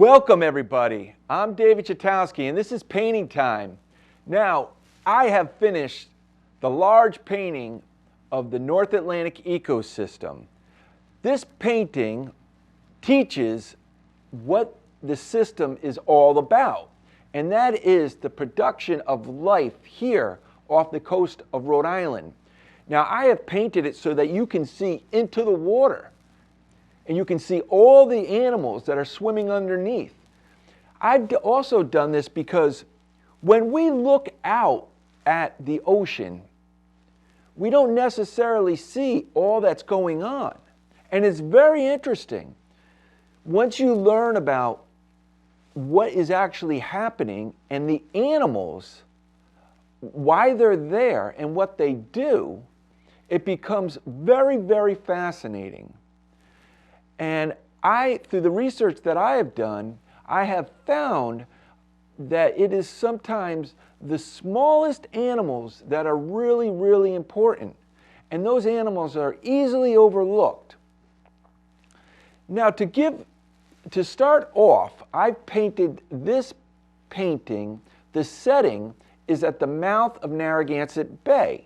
Welcome everybody. I'm David Chatowski and this is painting time. Now, I have finished the large painting of the North Atlantic ecosystem. This painting teaches what the system is all about, and that is the production of life here off the coast of Rhode Island. Now, I have painted it so that you can see into the water. And you can see all the animals that are swimming underneath. I've also done this because when we look out at the ocean, we don't necessarily see all that's going on. And it's very interesting. Once you learn about what is actually happening and the animals, why they're there and what they do, it becomes very, very fascinating. And through the research that I have done, I have found that it is sometimes the smallest animals that are really, really important. And those animals are easily overlooked. Now, to start off, I've painted this painting. The setting is at the mouth of Narragansett Bay.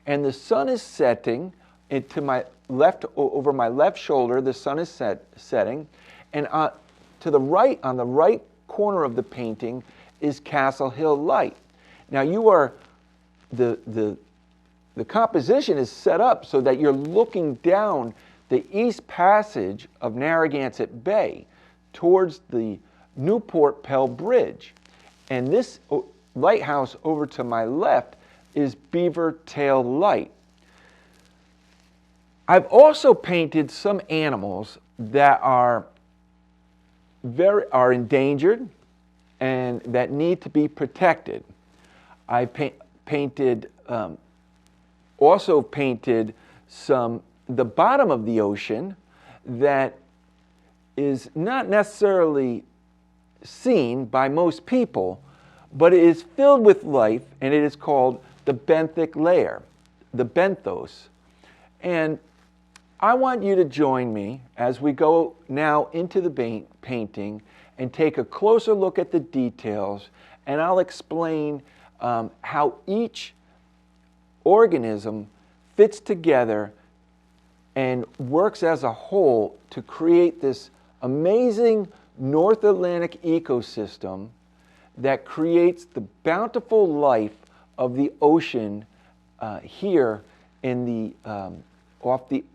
And the sun is setting into my left, over my left shoulder. The sun is setting, and to the right, on the right corner of the painting, is Castle Hill Light. Now, the composition is set up so that you're looking down the east passage of Narragansett Bay towards the Newport Pell Bridge, and this lighthouse over to my left is Beaver Tail Light. I've also painted some animals that are endangered and that need to be protected. I also painted the bottom of the ocean that is not necessarily seen by most people, but it is filled with life, and it is called the benthic layer, the benthos. And I want you to join me as we go now into the painting and take a closer look at the details, and I'll explain how each organism fits together and works as a whole to create this amazing North Atlantic ecosystem that creates the bountiful life of the ocean here in off the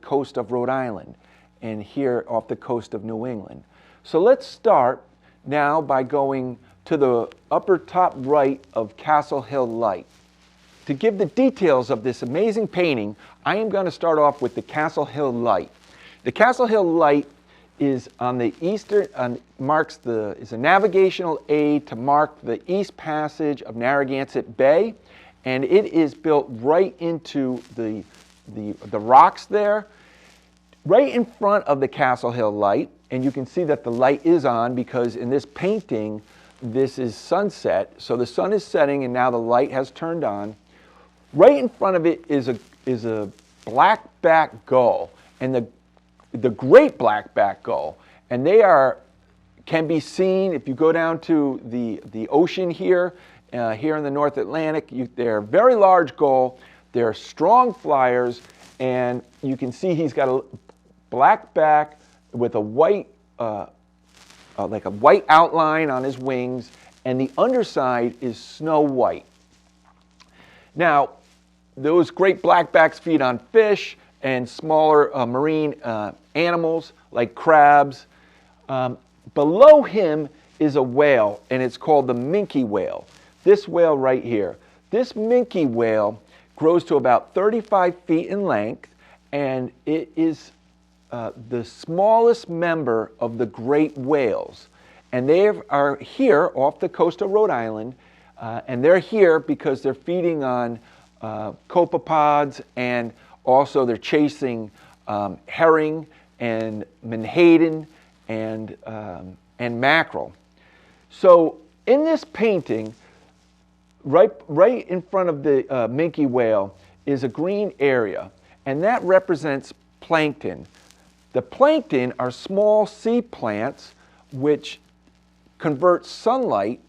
coast of Rhode Island, and here off the coast of New England. So let's start now by going to the upper top right of Castle Hill Light. To give the details of this amazing painting, I am going to start off with the Castle Hill Light. The Castle Hill Light is on the eastern, is a navigational aid to mark the east passage of Narragansett Bay, and it is built right into the rocks there, right in front of the Castle Hill Light. And you can see that the light is on because in this painting, this is sunset. So the sun is setting and now the light has turned on. Right in front of it is a blackback gull, and the great blackback gull. And they can be seen if you go down to the ocean here, here in the North Atlantic. They're a very large gull. They're strong flyers, and you can see he's got a black back with a white, like a white outline on his wings, and the underside is snow white. Now, those great blackbacks feed on fish and smaller marine animals like crabs. Below him is a whale, and it's called the minke whale. This whale right here. This minke whale grows to about 35 feet in length, and it is the smallest member of the great whales. And they are here off the coast of Rhode Island, and they're here because they're feeding on copepods, and also they're chasing herring and menhaden and mackerel. So in this painting, right in front of the minke whale is a green area, and that represents plankton. The plankton are small sea plants which convert sunlight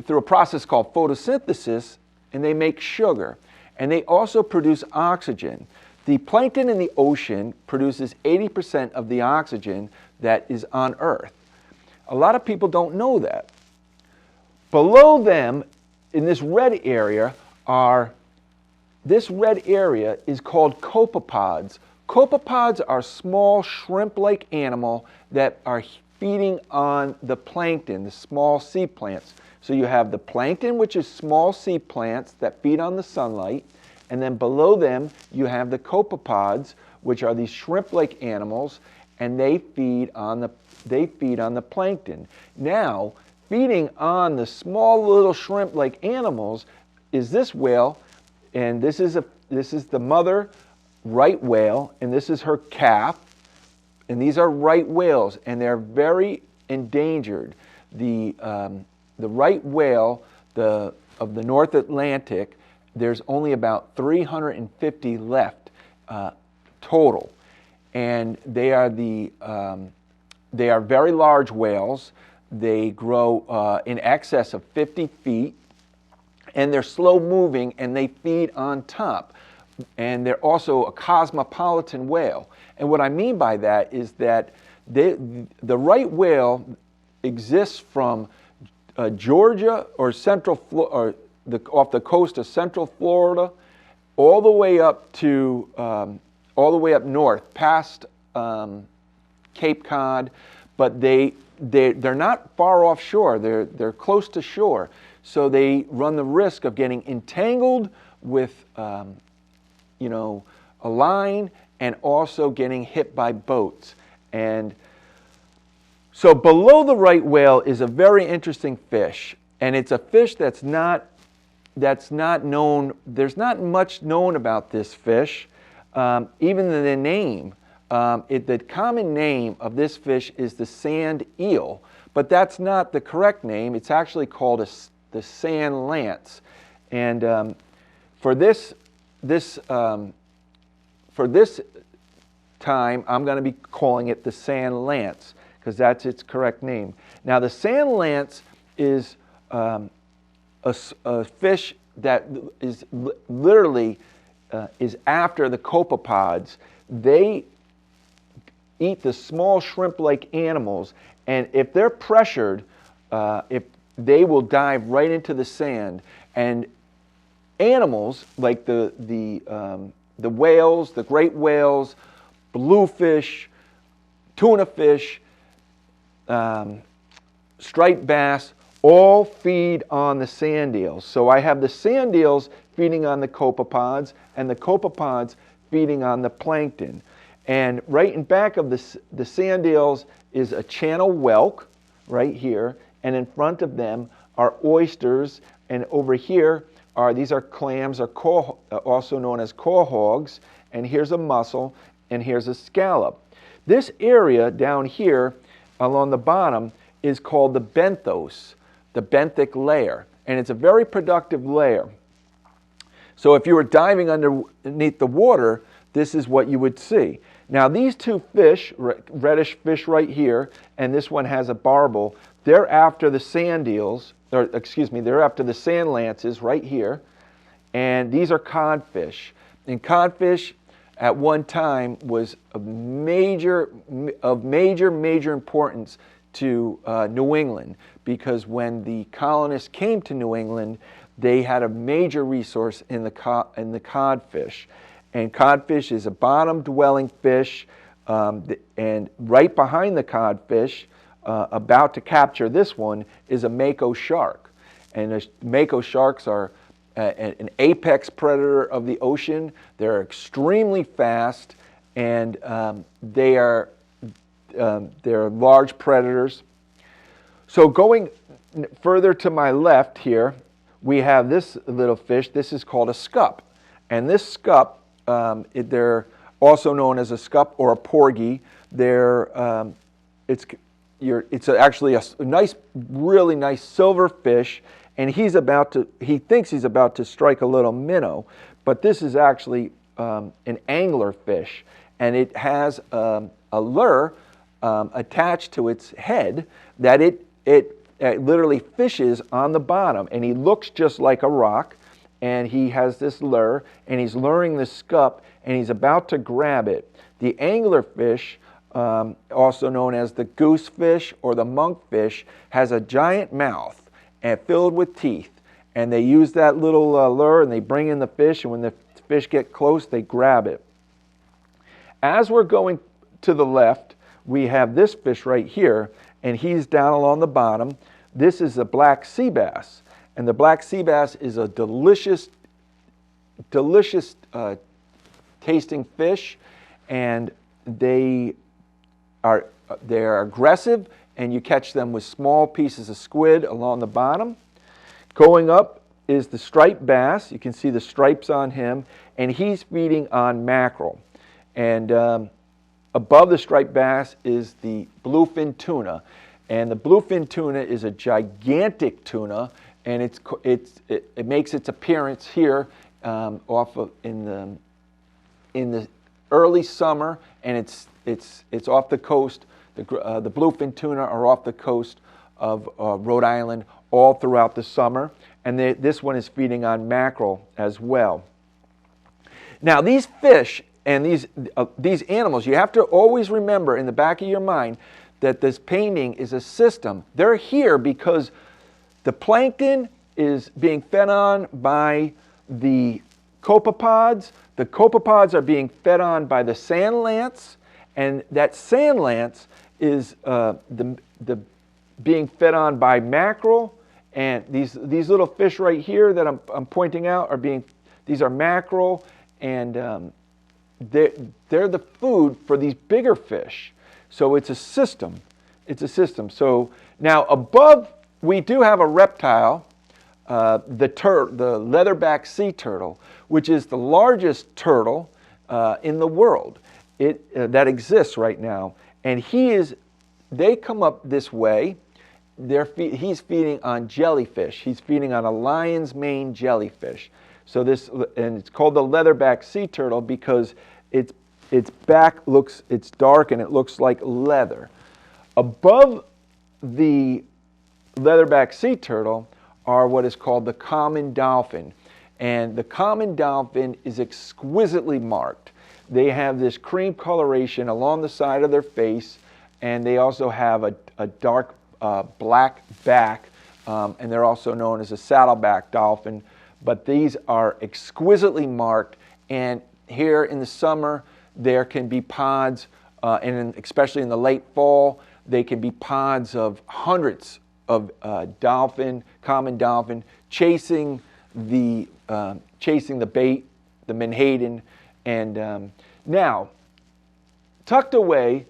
through a process called photosynthesis, and they make sugar. And they also produce oxygen. The plankton in the ocean produces 80% of the oxygen that is on Earth. A lot of people don't know that. Below them, in this red area, is called copepods. Copepods are small shrimp-like animals that are feeding on the plankton, the small sea plants. So you have the plankton, which is small sea plants that feed on the sunlight, and then below them you have the copepods, which are these shrimp-like animals, and they feed on the plankton. Now, feeding on the small little shrimp-like animals is this whale, and this is the mother right whale, and this is her calf, and these are right whales, and they're very endangered. The right whale of the North Atlantic, there's only about 350 left total, and they are very large whales. They grow in excess of 50 feet, and they're slow moving, and they feed on top. And they're also a cosmopolitan whale. And what I mean by that is that the right whale exists from Georgia or off the coast of Central Florida, all the way up north past Cape Cod, but they're not far offshore. They're close to shore, so they run the risk of getting entangled with a line, and also getting hit by boats. And so below the right whale is a very interesting fish, and it's a fish that's not known. There's not much known about this fish, even the name. The common name of this fish is the sand eel, but that's not the correct name. It's actually called the sand lance. And for this time, I'm going to be calling it the sand lance because that's its correct name. Now, the sand lance is a fish that is literally is after the copepods. They eat the small shrimp-like animals, and if they're pressured, they will dive right into the sand. And animals like the whales, the great whales, bluefish, tuna fish, striped bass, all feed on the sand eels. So I have the sand eels feeding on the copepods, and the copepods feeding on the plankton. And right in back of the sand eels is a channel whelk right here, and in front of them are oysters, and over here these are clams, also known as quahogs, and here's a mussel, and here's a scallop. This area down here along the bottom is called the benthos, the benthic layer, and it's a very productive layer. So if you were diving underneath the water, this is what you would see. Now these two fish, reddish fish right here, and this one has a barbel, they're after the sand eels, they're after the sand lances right here, and these are codfish. And codfish at one time was of major importance to New England, because when the colonists came to New England, they had a major resource in the codfish. And codfish is a bottom-dwelling fish, and right behind the codfish, about to capture this one, is a mako shark. And the mako sharks are an apex predator of the ocean. They're extremely fast, and they're large predators. So going further to my left here, we have this little fish. This is called a scup, and this scup, they're also known as a scup or a porgy. It's actually a nice, really nice silver fish, and he thinks he's about to strike a little minnow, but this is actually an angler fish, and it has a lure attached to its head that it literally fishes on the bottom, and he looks just like a rock, and he has this lure, and he's luring the scup, and he's about to grab it. The anglerfish, also known as the goosefish or the monkfish, has a giant mouth and filled with teeth, and they use that little lure, and they bring in the fish, and when the fish get close, they grab it. As we're going to the left, we have this fish right here, and he's down along the bottom. This is a black sea bass, and the black sea bass is a delicious tasting fish, and they are aggressive, and you catch them with small pieces of squid along the bottom. Going up is the striped bass. You can see the stripes on him, and he's feeding on mackerel. And above the striped bass is the bluefin tuna, and the bluefin tuna is a gigantic tuna, and it makes its appearance here in the early summer, and it's off the coast. The bluefin tuna are off the coast of Rhode Island all throughout the summer, and this one is feeding on mackerel as well. Now these fish and these animals, you have to always remember in the back of your mind that this painting is a system. They're here because the plankton is being fed on by the copepods. The copepods are being fed on by the sand lance, and that sand lance is being fed on by mackerel. And these little fish right here that I'm pointing out these are mackerel, and they're the food for these bigger fish. So it's a system. It's a system. So now above we do have a reptile, the leatherback sea turtle, which is the largest turtle in the world that exists right now. And they come up this way. He's feeding on jellyfish. He's feeding on a lion's mane jellyfish. So and it's called the leatherback sea turtle because its back it's dark and it looks like leather. Above the leatherback sea turtle are what is called the common dolphin. And the common dolphin is exquisitely marked. They have this cream coloration along the side of their face, and they also have a dark black back, and they're also known as a saddleback dolphin. But these are exquisitely marked, and here in the summer there can be pods, and especially in the late fall, they can be pods of hundreds of common dolphin, chasing the bait, the menhaden. And now, tucked away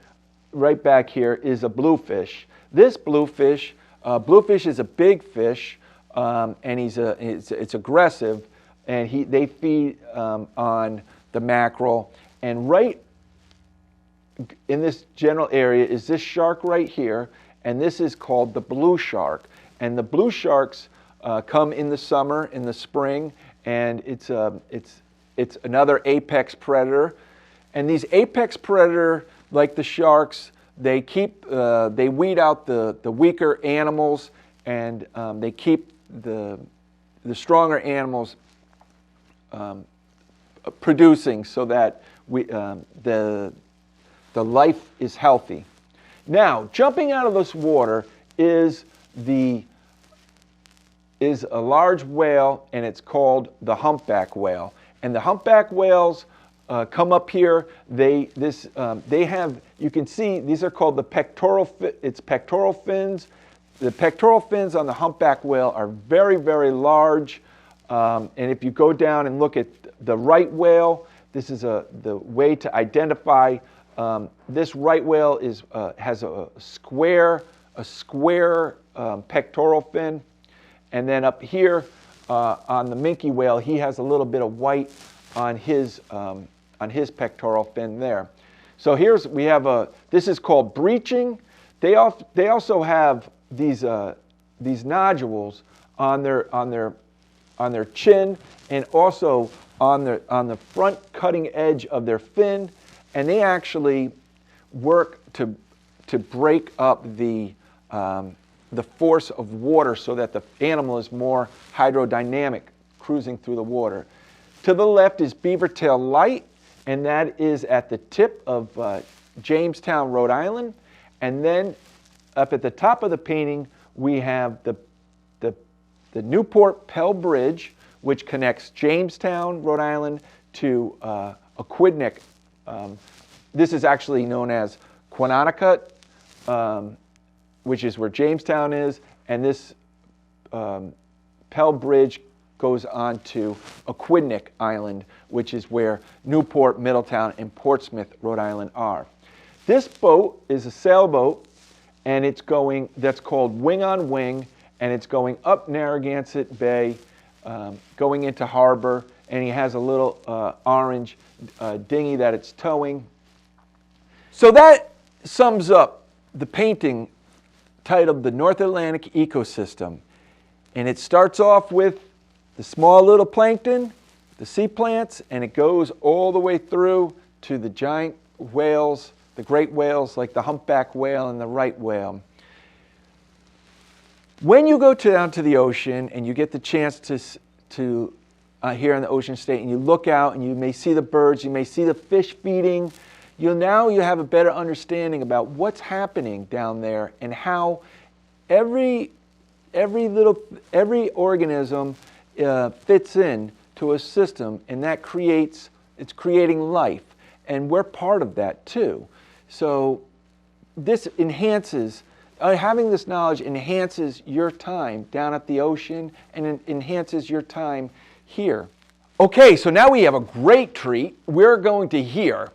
right back here is a bluefish. This bluefish is a big fish, and it's aggressive, and they feed on the mackerel. And right in this general area is this shark right here, and this is called the blue shark. And the blue sharks come in the summer, in the spring, and it's another apex predator. And these apex predator, like the sharks, they weed out the weaker animals, and they keep the stronger animals producing, so that the life is healthy. Now, jumping out of this water is a large whale, and it's called the humpback whale. And the humpback whales come up here. You can see these are called the pectoral fins. The pectoral fins on the humpback whale are very, very large. And if you go down and look at the right whale, this is the way to identify. This right whale has a square pectoral fin, and then up here on the minke whale, he has a little bit of white on his pectoral fin there. So this is called breaching. They also have these nodules on their chin, and also on the front cutting edge of their fin. And they actually, work to break up the force of water so that the animal is more hydrodynamic cruising through the water. To the left is Beavertail Light, and that is at the tip of Jamestown, Rhode Island. And then up at the top of the painting, we have the Newport Pell Bridge, which connects Jamestown, Rhode Island to Aquidneck. This is actually known as Quanonicut, which is where Jamestown is, and this Pell Bridge goes on to Aquidneck Island, which is where Newport, Middletown, and Portsmouth, Rhode Island are. This boat is a sailboat, and that's called Wing on Wing, and it's going up Narragansett Bay, going into harbor, and he has a little orange dinghy that it's towing. So that sums up the painting titled The North Atlantic Ecosystem. And it starts off with the small little plankton, the sea plants, and it goes all the way through to the giant whales, the great whales like the humpback whale and the right whale. When you go down to the ocean and you get the chance to here in the Ocean State, and you look out and you may see the birds, you may see the fish feeding, you have a better understanding about what's happening down there and how every organism fits in to a system, and that it's creating life, and we're part of that too. So this enhances, having this knowledge enhances your time down at the ocean, and it enhances your time here. Okay, so now we have a great treat. We're going to hear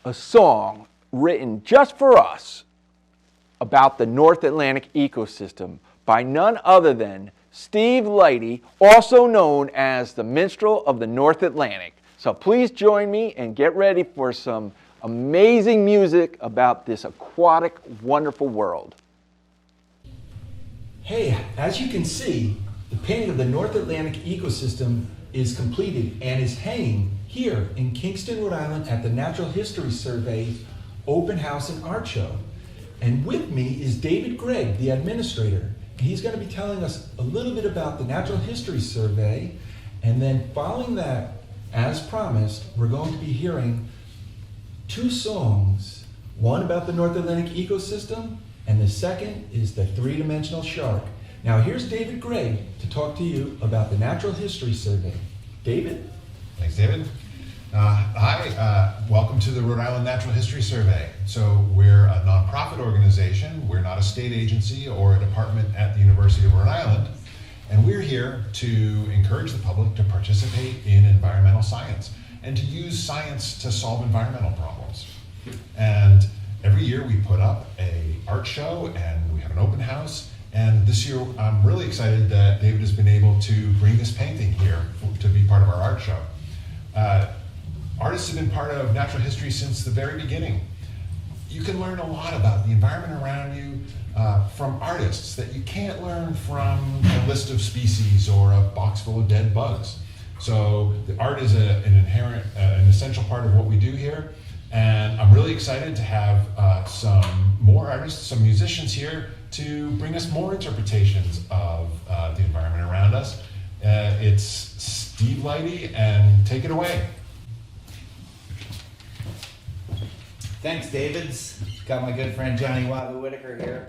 a song written just for us about the North Atlantic ecosystem by none other than Steve Leighty, also known as the Minstrel of the North Atlantic. So please join me and get ready for some amazing music about this aquatic, wonderful world. Hey, as you can see, the painting of the North Atlantic ecosystem is completed and is hanging here in Kingston, Rhode Island at the Natural History Survey's Open House and Art Show. And with me is David Gregg, the administrator. And he's going to be telling us a little bit about the Natural History Survey. And then following that, as promised, we're going to be hearing two songs. One about the North Atlantic ecosystem, and the second is the three-dimensional shark. Now here's David Gregg to talk to you about the Natural History Survey. David? Thanks, David. Hi, welcome to the Rhode Island Natural History Survey. So we're a nonprofit organization. We're not a state agency or a department at the University of Rhode Island. And we're here to encourage the public to participate in environmental science and to use science to solve environmental problems. And every year we put up an art show and we have an open house. And this year I'm really excited that David has been able to bring this painting here to be part of our art show. Artists have been part of natural history since the very beginning. You can learn a lot about the environment around you from artists that you can't learn from a list of species or a box full of dead bugs. So the art is an inherent, an essential part of what we do here. And I'm really excited to have some more artists, some musicians here to bring us more interpretations of the environment around us. It's Steve Leighty, and take it away. Thanks, Davids. Got my good friend Johnny Wahoo Whitaker here.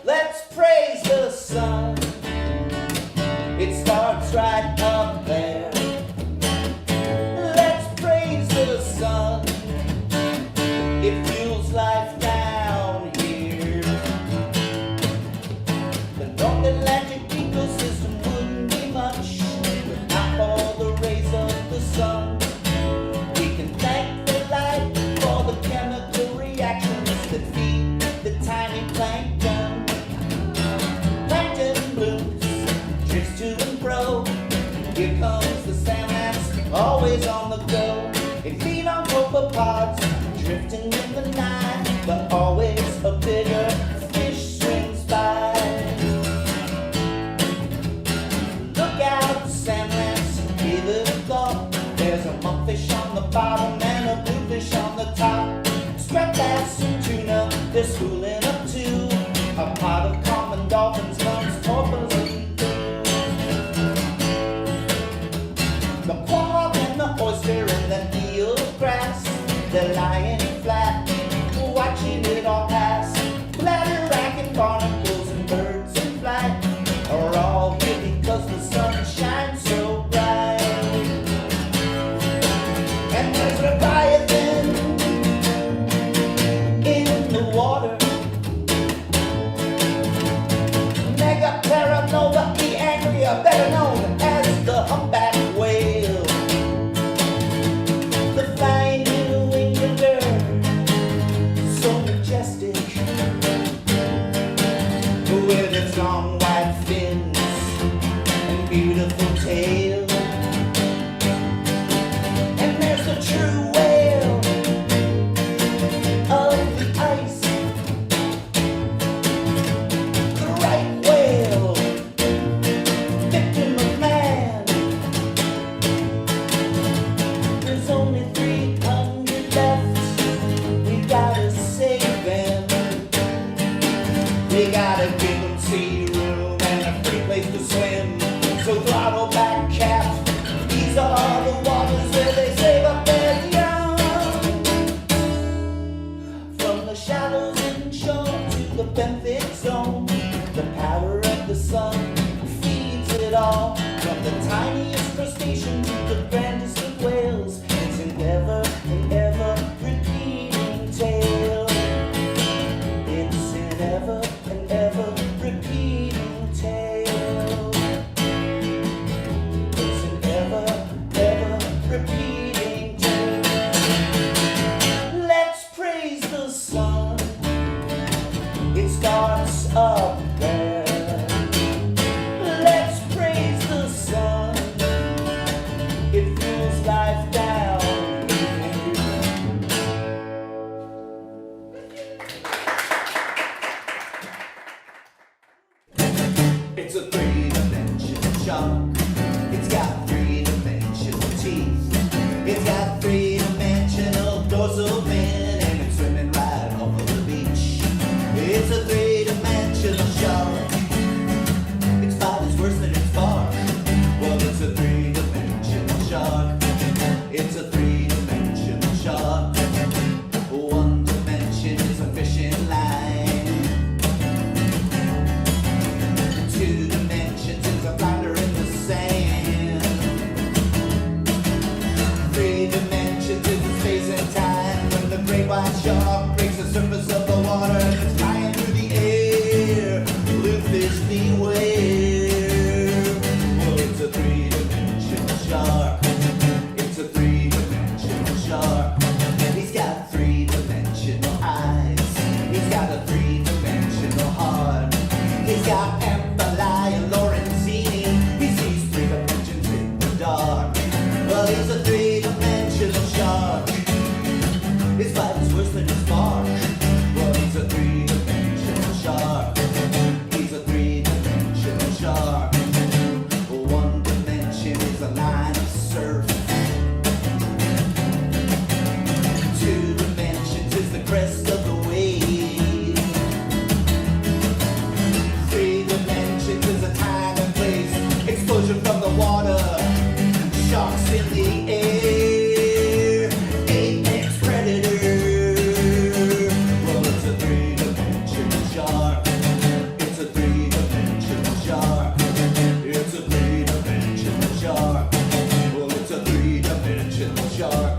Let's praise the sun. It starts right up there. Let's praise the sun. It fuels life down here. The North Atlantic ecosystem wouldn't be much without for the rays of the sun. We can thank the light for the chemical reactions that feed the tiny plankton. Plankton blooms, drifts to and fro. Here comes the salmon, always on the go. They feed on copepods, drifting in the night, but always a bigger fish swims by. Look out, salmon, hear the with its long white fins and beautiful tail. And there's the true whale of the ice, the right whale, victim of man. There's only 300 left. We gotta save them. We gotta give them sea room and a free place to swim. So throttle back, cat. These are the waters where they save up their young. From the shallows inshore to the benthic zone, the power of the sun feeds it all. From the tiniest crustacean to the grandest of whales, it's an ever and ever repeating tale. It's an ever and ever repeating tale. It's an ever, ever repeating tale. Let's praise the sun. It starts up there. Let's praise the sun. It fuels life down here. It's a three-dimensional shark. It's got three-dimensional teeth. It's got three-dimensional dorsal fin, and it's swimming right off of the beach. It's a three-dimensional shark. Its bite is worse than its bark. Well, it's a three-dimensional shark. It's a three-dimensional shark. One dimension is a fishing line. 2 dimensions is a flounder in the sand. 3 dimensions is a space and time. When the great white shark breaks the surface of the water and it's flying through the air, bluefish beware. Well, it's a 3-dimensional shark. It's a 3-dimensional shark. He's got 3-dimensional eyes. He's got a 3-dimensional heart. He's got Amphili and Lorenzini. He sees 3 dimensions in the dark. Well, he's a 3-dimensional shark. His bite is worse than his bark. Well, he's a 3-dimensional shark. He's a 3-dimensional shark. 1 dimension is a line of surf. 2 dimensions is the crest of the wave. 3 dimensions is a time and place. Explosion from the water. Sharks in the air. Apex predator. Well, it's a 3-dimensional shark. It's a 3-dimensional shark. It's a 3-dimensional shark. Well, it's a 3-dimensional shark.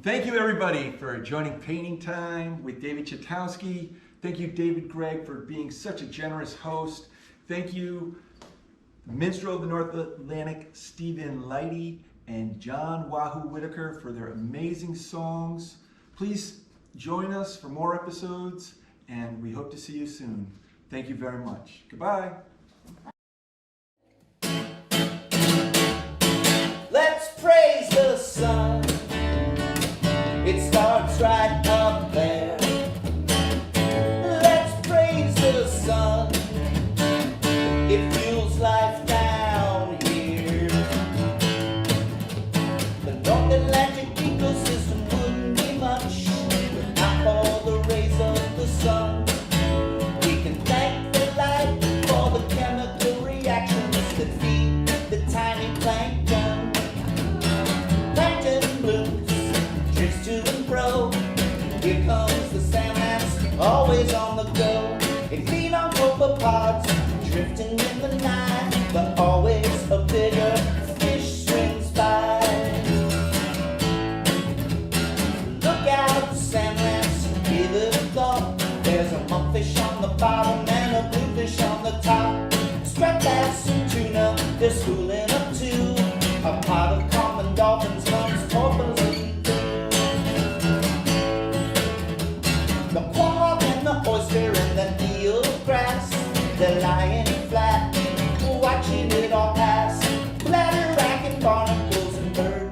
Thank you, everybody, for joining Painting Time with David Chatowski. Thank you, David Gregg, for being such a generous host. Thank you, Minstrel of the North Atlantic, Stephen Leighty, and John Wahoo Whitaker for their amazing songs. Please join us for more episodes, and we hope to see you soon. Thank you very much. Goodbye. Let's praise the sun. It starts right up there. Let's praise the sun. It fuels life down here. The North Atlantic ecosystem wouldn't be much without all the rays of the sun. We can thank the light for the chemical reactions that feed the tiny plankton. Plankton blooms, drifts to and fro. Here comes the salmons, always on the go. They feed on copepods, drifting in the night, but always a bigger fish swims by. Look out, salmons, give it a thought. There's a monkfish on the bottom and a bluefish on the top. Striped bass and tuna, they're schooling up to a pot of bird